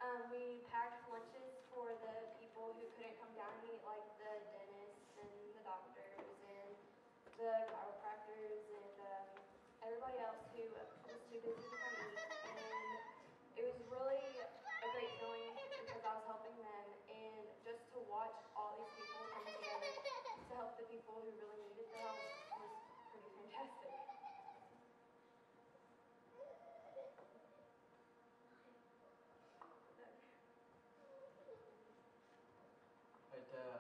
We packed lunches for the people who couldn't come down and eat, like the dentists and the doctors and the chiropractors and everybody else who was too busy to come eat. And it was really a great feeling because I was helping them, and just to watch all these people come together to help the people who really needed the help was pretty fantastic.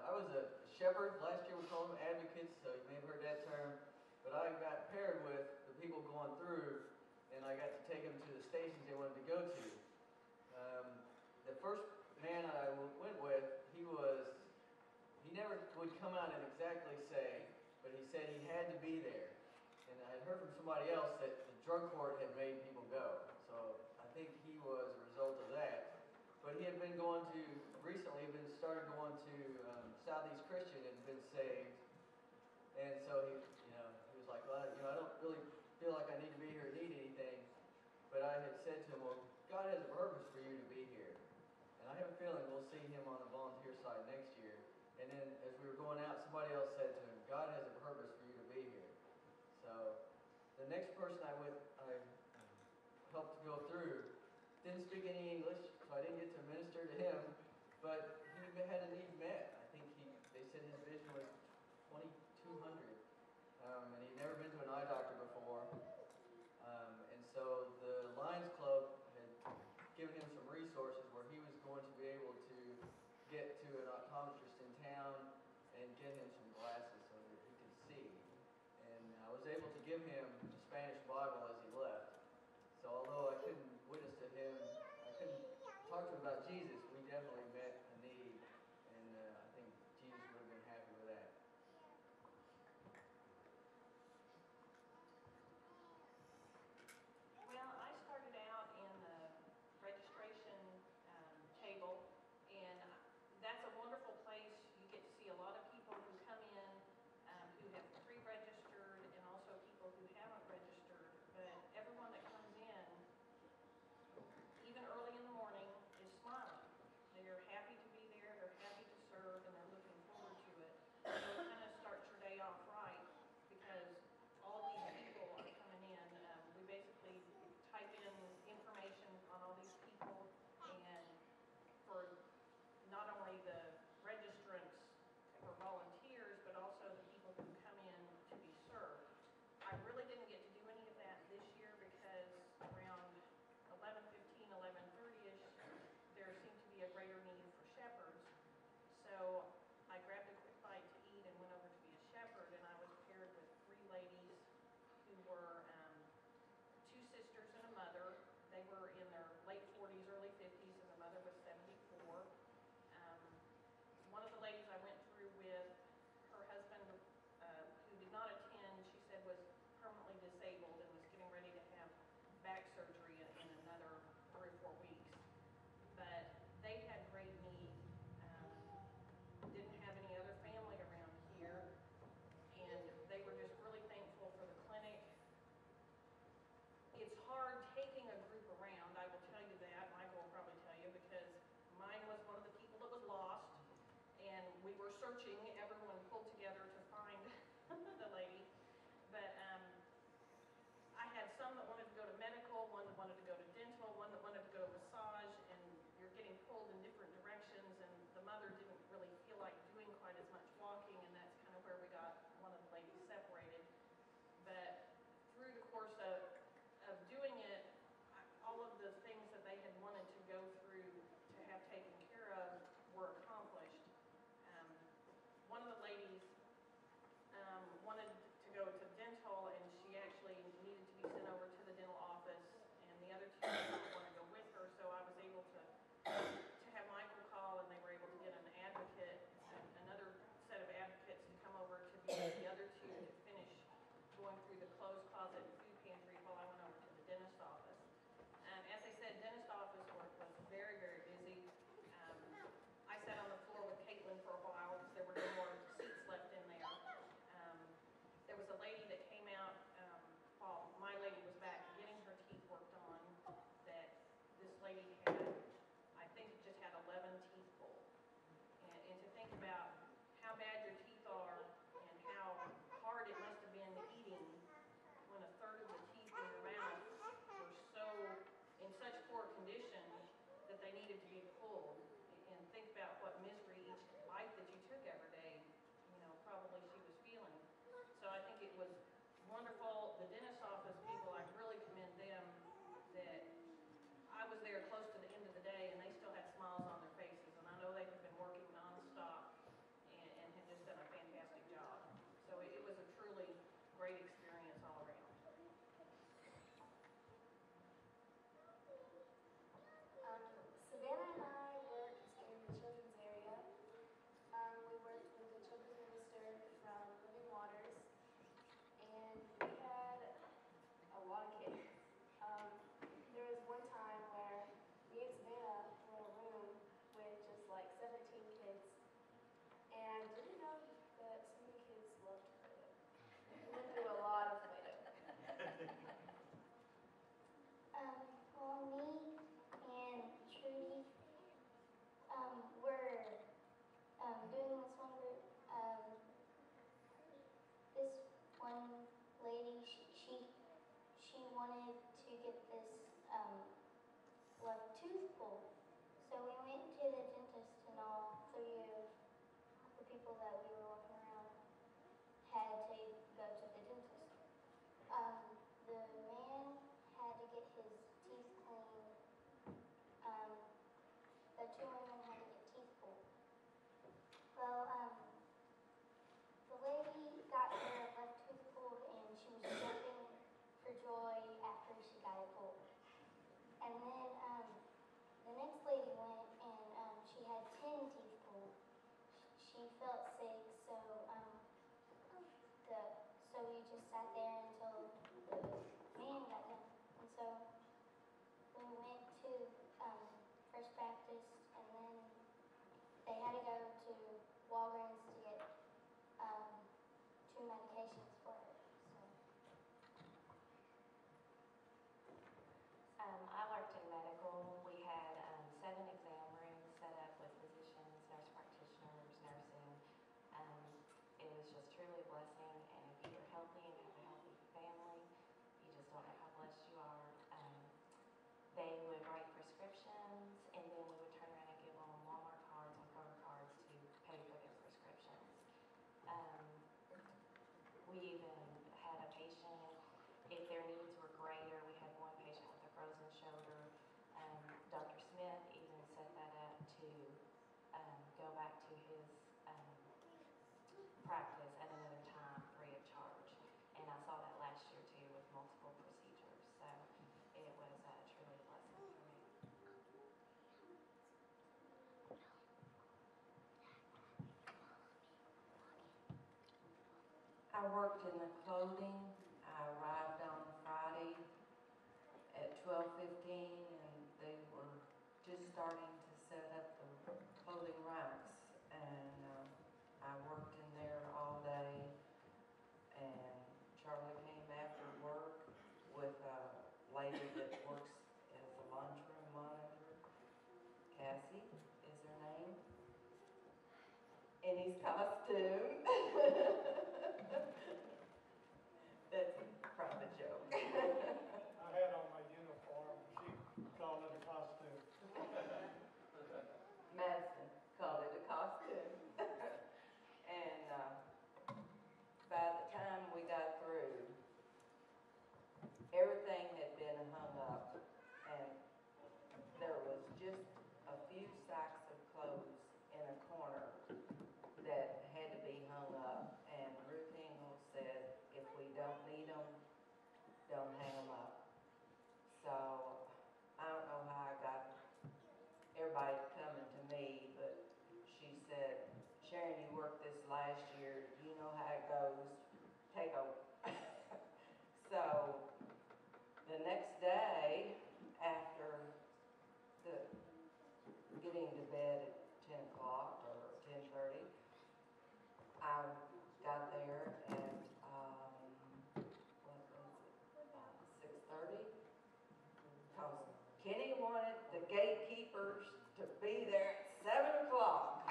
I was a shepherd. Last year we called them advocates, so you may have heard that term. But I got paired with the people going through, and I got to take them to the stations they wanted to go to. The first man I went with, he never would come out and exactly say, but he said he had to be there. And I had heard from somebody else that the drug court had made people go. So I think he was a result of that. But he had been recently started going to Southeast Christian and been saved. And so he was like, well, I don't really feel like I need to be here or need anything. But I had said to him, well, God has a purpose for you to be here. And I have a feeling we'll see him on the volunteer side next year. And then as we were going out, somebody else said to him, God has a purpose for you to be here. So the next person I helped to go through didn't speak any English, so I didn't get to minister to him, but he had a need met. I think they said his vision was 2,200, and he'd never been to an eye doctor before. And so the Lions Club had given him some resources where he was going to be able to get to an optometrist in town and get him some glasses so that he could see. And I was able to give him the Spanish Bible as he left. So although I couldn't witness to him, I couldn't talk to him about Jesus, we definitely met a need. And even had a patient, if their needs were greater, we had one patient with a frozen shoulder. Dr. Smith even set that up to go back to his practice at another time free of charge. And I saw that last year too with multiple procedures. So it was truly a blessing for me. I worked in the clothing. I arrived on Friday at 12:15, and they were just starting to set up the clothing racks. And I worked in there all day. And Charlie came after work with a lady that works as a lunchroom monitor. Cassie is her name. In his costume. That's a private joke. I had on my uniform. She called it a costume. Madison called it a costume. And by the time we got through, everything had been hung up, and there was just a few sacks of clothes in a corner that had to be hung up. And Ruth Ingalls said, if we don't need them, don't hang them up. So I don't know how I got everybody coming to me, but she said, Sharon, you worked this last year, you know how it goes, take over. So the next day, after getting to bed at 10 o'clock or 10:30, I got there at, what was it, 6:30? Because Kenny wanted the gatekeepers to be there at 7 o'clock.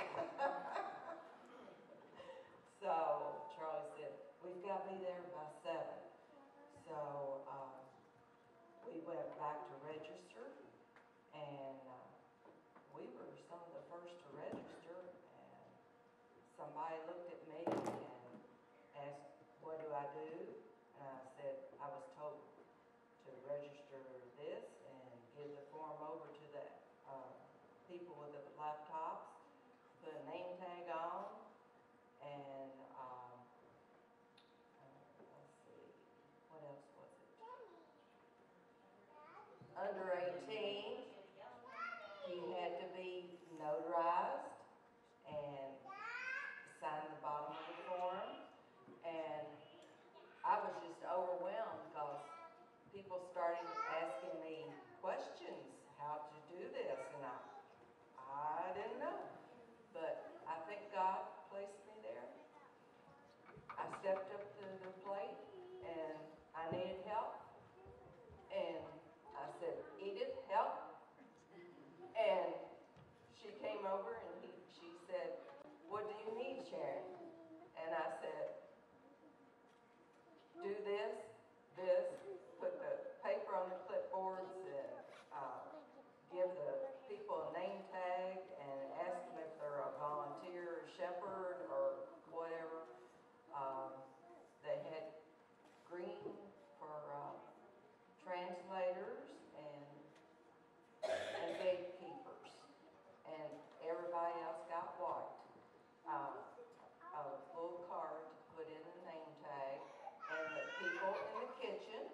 So Charlie said, we've got to be there by 7. So we went back to register, and we were some of the first to register. And somebody looked at me and asked, what do I do? And I said, I was told to register this and give the form over to the people with the laptops, put a name tag on, and let's see, what else was it? Under 18, he had to be notarized and sign the bottom of the form. And I was just overwhelmed because people started asking me questions, how to do this, and I didn't know. But I think God placed me there. I stepped up to the plate, and I needed help. And I said, Edith, help. And she came over, and she said, what do you need, Sharon? And I said, do this, put the paper on the clipboards, and give the people a name tag and ask them if they're a volunteer or shepherd or whatever. They had green for translators and gatekeepers, and everybody else got white. A full card to put in a name tag, and the people in the kitchen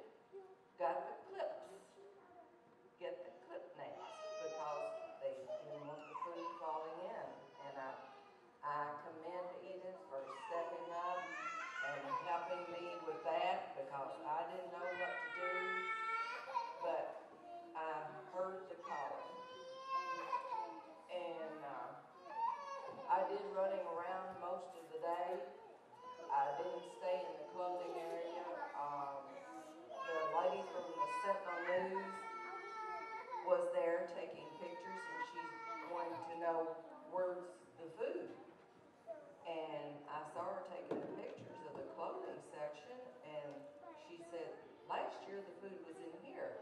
got the clips. Get the clip names because they didn't want the food falling in. And I commend Edith for stepping up and helping me with that because I didn't know what to do, but I heard the calling. And I did running around most of the day. I didn't stay in the clothing area. The lady from the Sentinel News was there taking pictures, and she wanted to know where's the food. And I saw her taking pictures of the clothing section, and she said, last year the food was in here.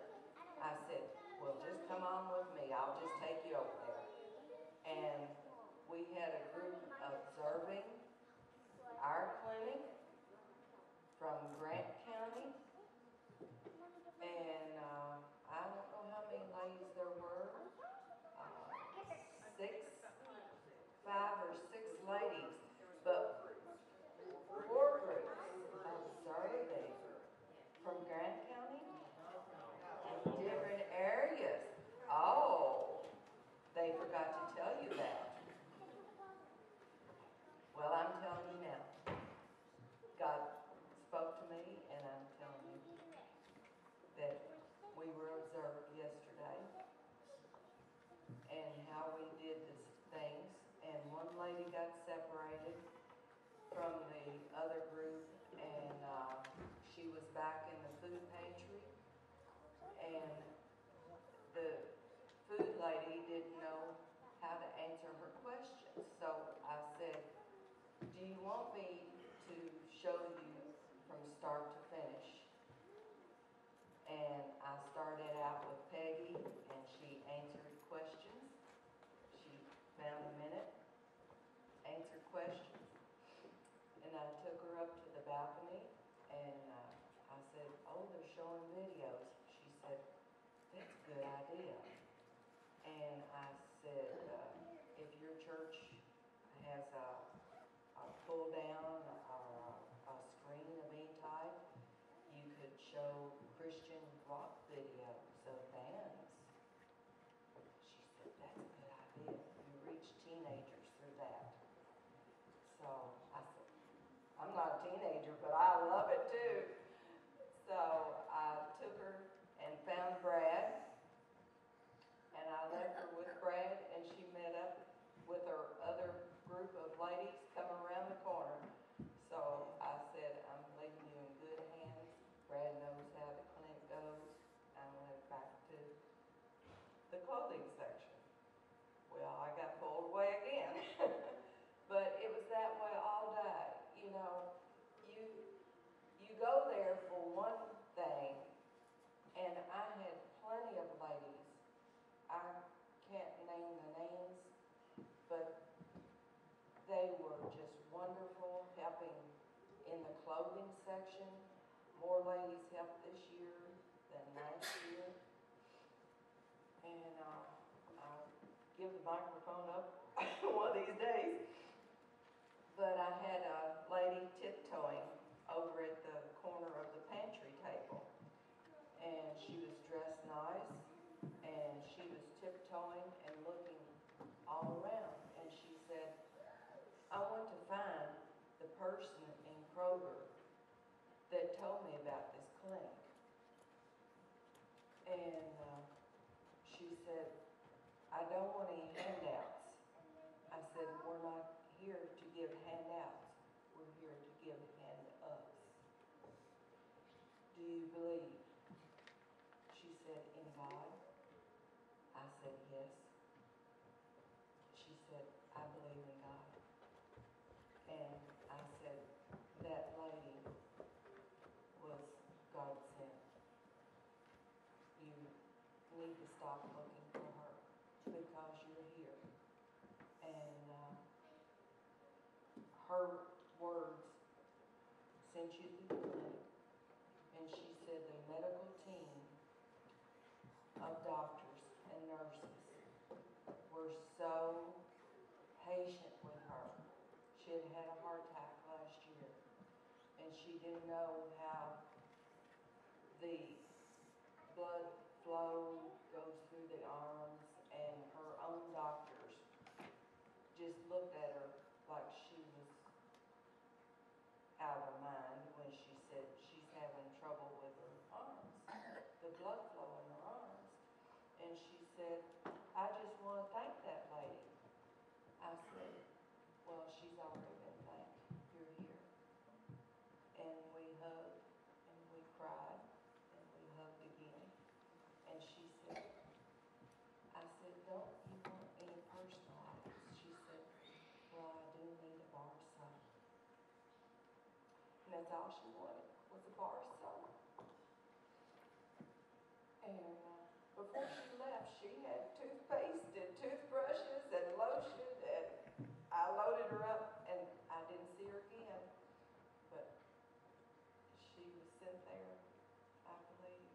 I said, well, just come on with me. I'll just take you over there. And we had a group observing our clinic, food pantry, and the food lady didn't know how to answer her questions. So I said, do you want me to show you from start to finish? And I started out with Peggy, and she answered questions. She found a minute, answered questions. And I took her up to the balcony, and I said, oh, they're showing videos. She said, that's a good idea. And I said, if your church has a pull down or a screen of any type, you could show Christian rock videos of bands. She said, that's a good idea. You reach teenagers through that. So I said, I'm not a teenager, but I love it too. So I took her and found Brad, and I left her with Brad, and she met up with her other group of ladies coming around the corner. So I said, I'm leaving you in good hands. Brad knows how the clinic goes. I went back to the clothing section. Well, I got pulled away again. But it was that way all day. You know, you go there for one thing, and I had plenty of ladies. I can't name the names, but they were just wonderful, helping in the clothing section. More ladies helped this year than last year. And I'll give the microphone up one of these days. But I had a lady tiptoeing over at the corner of the pantry table. And she was dressed nice, and she was tiptoeing and looking all around. And she said, I want to find the person in Kroger that told me about this clinic. And she said, I don't want any handouts. I said, we're not here to give handouts. We're here to give hand-ups. Do you believe? She said, in God? I said, yes. She said, I believe in God. And I said, that lady was God sent. You need to stop looking for her because you're here. And her words sent you to the clinic. And she said the medical team of doctors and nurses were so patient with her. She had had a heart attack last year, and she didn't know how the blood flow goes through the arms, and her own doctors just looked at her like she was out of her mind when she said she's having trouble with her arms, the blood flow in her arms. And she said, I just want to thank that lady. I said, well, she's already been thanked. You're here. And we hugged, and we cried, and we hugged again. And she said, I said, don't you want any personal items? She said, well, I do need a bar soap. And that's all she wanted, was a bar soap. And before she left, she had toothpaste and toothbrushes and lotion, and I loaded her up, and I didn't see her again. But she was sent there, I believe,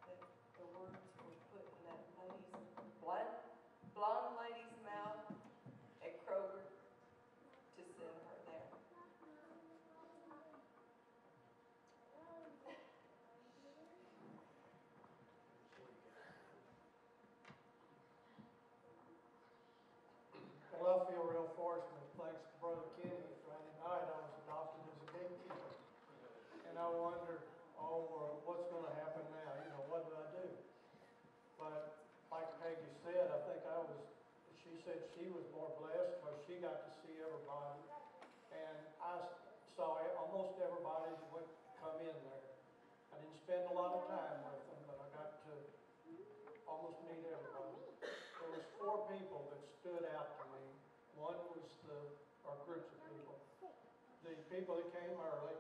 that the words were put in that lady's, blonde lady's mouth at Kroger to send her there. Well, I feel real fortunate, thanks to Brother Kenny. Friday night I was adopted as a gatekeeper. And I wondered, what's going to happen now? You know, what do I do? But like Peggy said, I think she said she was more blessed because she got to see everybody. And I saw almost everybody that come in there. I didn't spend meet everybody. There was 4 people that stood out to me. One was our groups of people. The people that came early,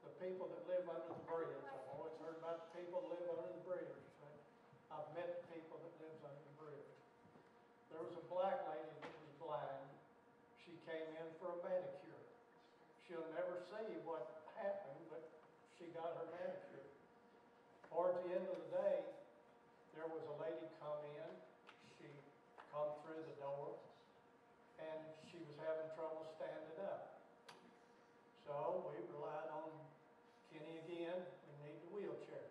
the people that live under the bridge. I've always heard about the people that live under the bridge. I've met the people that lives under the bridge. There was a black lady that was blind. She came in for a manicure. She'll never see what happened, but she got her manicure. Towards the end of the day, there was a lady come in. She come through the door, and she was having trouble standing up. So we relied on Kenny again. We need the wheelchair.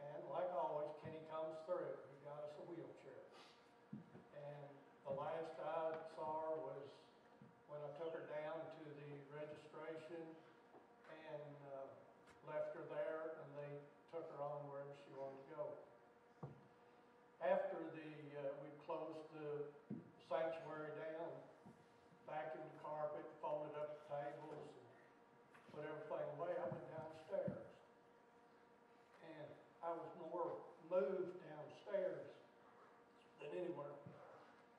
And like always, Kenny comes through. He got us a wheelchair. And the last I saw her was when I took her down to the registration and left her there, and they took her on wherever she wanted to go. After we closed the sanctuary down, vacuumed the carpet, folded up the tables, and put everything away, I went downstairs. And I was more moved downstairs than anywhere.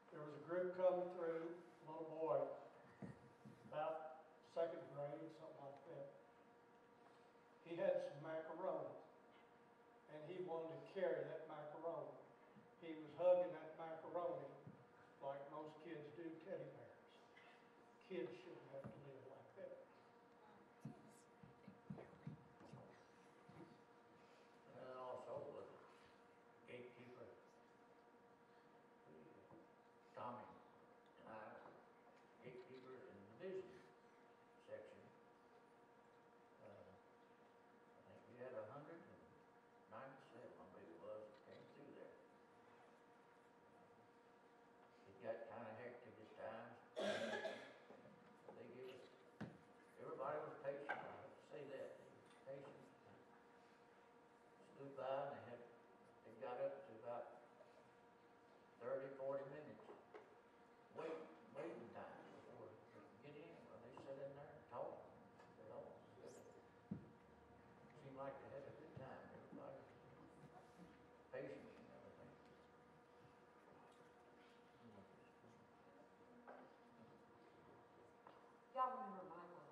There was a group coming through, a little boy, about 2nd grade, something like that. He had some macaroni, and he wanted to carry that macaroni. He was hugging that macaroni like most kids do teddy bears. Kids shouldn't have to live like that. And also the gatekeeper, Tommy and I, gatekeeper in the vision section. I think we had 197, I believe it was, that came through there. It got kind of hectic at times. They gave us, everybody was patient, I have to say that, they were patient. Stood by and they got up to about 30, 40 minutes waiting time before they could get in. Well, they sat in there and talked. It all seemed like they had a good time. Everybody patient and everything. Y'all remember Michael,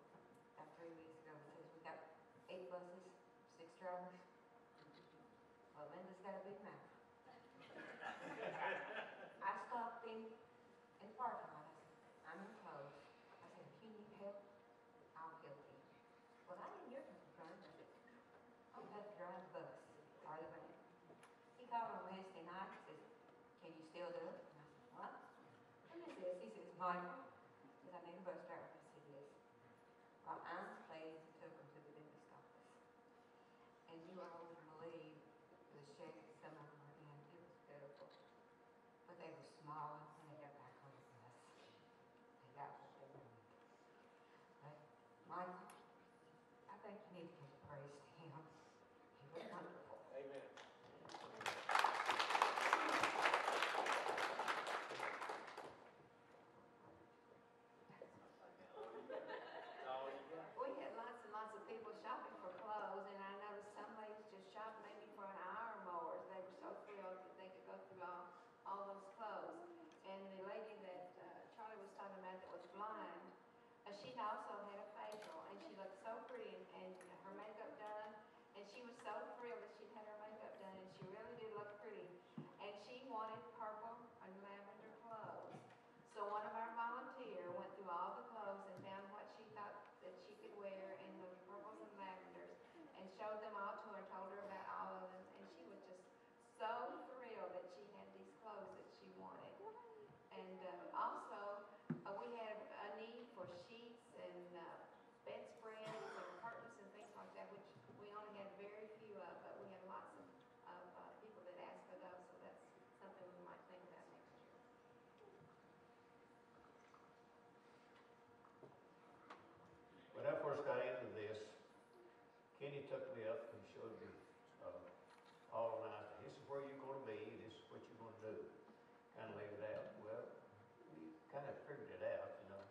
3 weeks ago, says we got 8 buses, 6 drivers? Well, Linda's got a big mouth. I stopped him in the parking lot. I said, I'm enclosed. I said, if you need help, I'll help you. Well, I didn't hear from the driver. I said, I'll have to drive the bus or the van. He called on Wednesday night and says, can you still do it? And I said, what? Who is this? He says, Michael. He says, I need a bus driver. I said, yes. Well, I'm pleased he took him to the dentist office. And you all wouldn't believe the shape that some of them were in. It was pitiful. But they were smiling when they got back on the bus. They got what they wanted. But Michael, I think you need to give praise to him. He was wonderful. Amen. We had lots and lots of people shopping for clothes, and I noticed some ladies just shopped maybe for an hour or more. They were so thrilled that they could go through all those clothes. And the lady that Charlie was talking about that was blind, she also had a facial, and she looked so pretty and her makeup done. And she was so thrilled that she'd had her makeup done, and she really did look pretty. And she wanted purple and lavender clothes. So one of our volunteers went through all the clothes and found what she thought that she could wear in those purples and lavenders and showed them all to her and told her about all of them. And she was just so thrilled that she had these clothes that she wanted. And also, we had a need for sheets and bedspreads and curtains and things like that, which we only had very few of, but we had lots of people that asked for those, so that's something we might think about next year. When I first got into this, Kenny took me up and showed me all night. This is where you're going to be. This is what you're going to do. Kind of laid it out. Well, we kind of figured it out, you know.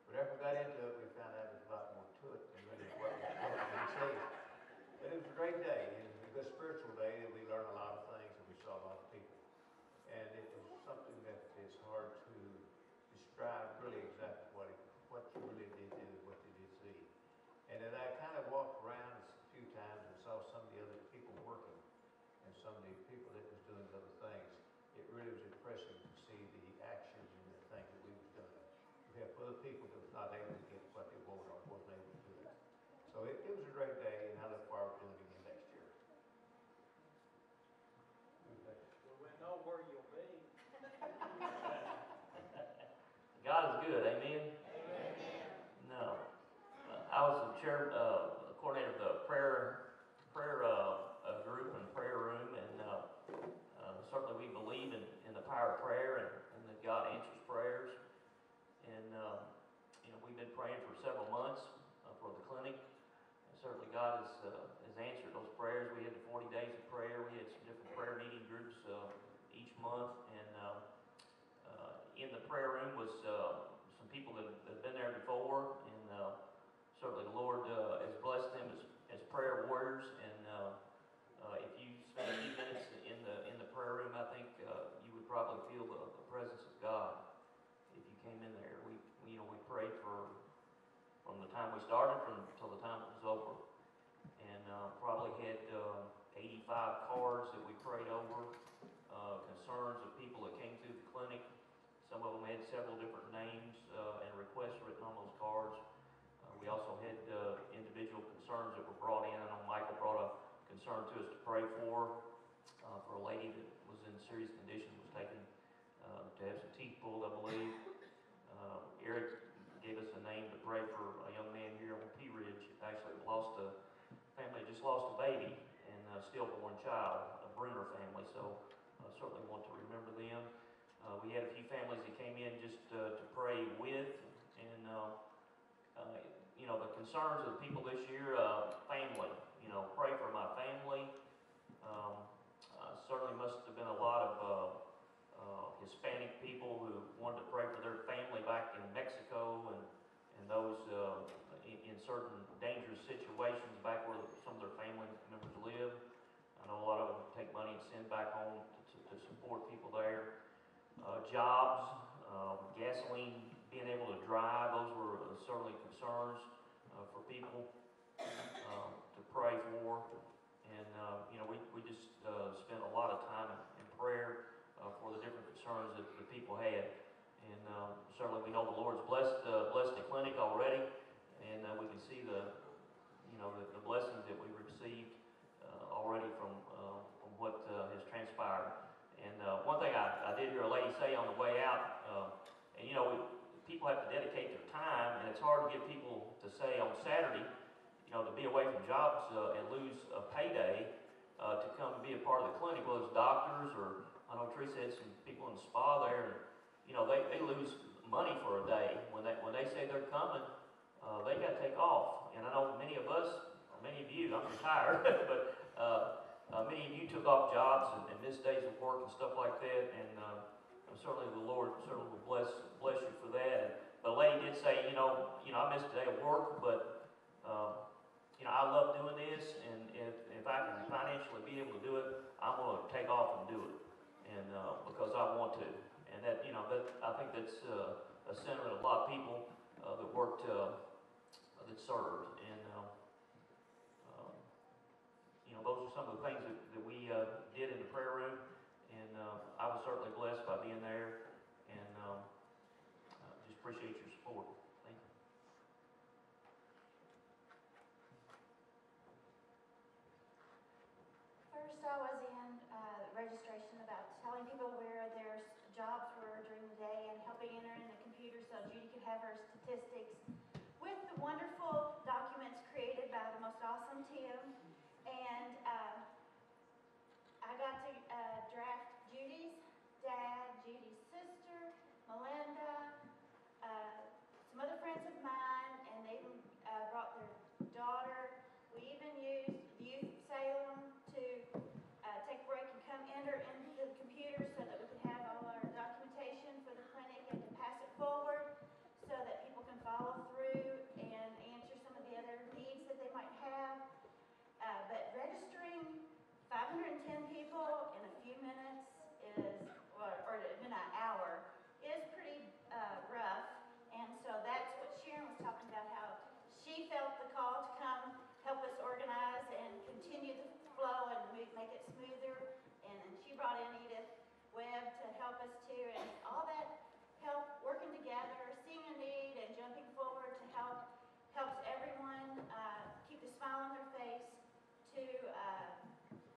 But after we got into it, we found out there's a lot more to it than really what we said. But it was a great day. It was a good spiritual day, and we learned a lot of things, and we saw a lot of people. and it was something that is hard to describe really exactly what you really did do, what you did see. And then I kind of walked around a few times and saw some of the other people working and some of the people that was doing other things. It really was impressive to see the actions and the things that we was doing. We have other people that was not able to get what they wanted or wasn't able to do it. So it was a great day, and I look forward to doing it again next year. Well, we know where you'll be. God is good, amen? No. I was the coordinator of the prayer group and prayer room, and certainly we believe in the power of prayer and that God answers prayers. And we've been praying for several months for the clinic, and certainly God has answered those prayers. We had the 40 days of prayer. We had some different prayer meeting groups each month, and in the prayer room was some people that have been there before, and certainly the Lord has blessed them as prayer warriors. And if you spend a few minutes in the prayer room, I think you would probably feel the presence of God if you came in there. We prayed from the time we started till the time it was over, and probably had 85 cards that we prayed over, concerns of people that came through the clinic. Some of them had several different names and requests written on those cards. We also had individual concerns that were brought in. I know Michael brought a concern to us to pray for a lady that was in serious condition, was taken to have some teeth pulled, I believe. Eric gave us a name to pray for a young man here on Pea Ridge. Actually family just lost a baby and a stillborn child, a Brenner family, so certainly want to remember them. We had a few families that came in just to pray with, and the concerns of the people this year, family, pray for my family. Certainly must have been a lot of Hispanic people who wanted to pray for their family back in Mexico and those in certain dangerous situations back where some of their family members live. I know a lot of them take money and send back home to support people there. Jobs, gasoline, being able to drive, those were certainly concerns for people to pray for. And we just spent a lot of time in prayer for the different concerns that the people had. And certainly we know the Lord's blessed the clinic already, and we can see the blessings that we received already from what has transpired. And one thing I did hear a lady say on the way out, people have to dedicate their time, and it's hard to get people to say on Saturday, to be away from jobs and lose a payday to come be a part of the clinic, whether it's doctors or I know Teresa had some people in the spa there, and they lose money for a day when they say they're coming. They got to take off, and I know many of us, or many of you, I'm retired, but many of you took off jobs and missed days of work and stuff like that, and certainly the Lord certainly will bless you for that. But a lady did say, I missed a day of work, but I love doing this, and if I can financially be able to do it, I'm going to take off and do it, and because I want to. And that I think that's a sentiment of a lot of people that worked, that served, and those are some of the things that we did in the prayer room, and I was certainly blessed by being there, and just appreciate your support. Thank you. First, I was in registration about telling people where their jobs were during the day and helping enter in the computer so Judy could have her statistics with the wonderful documents created by the most awesome Tim.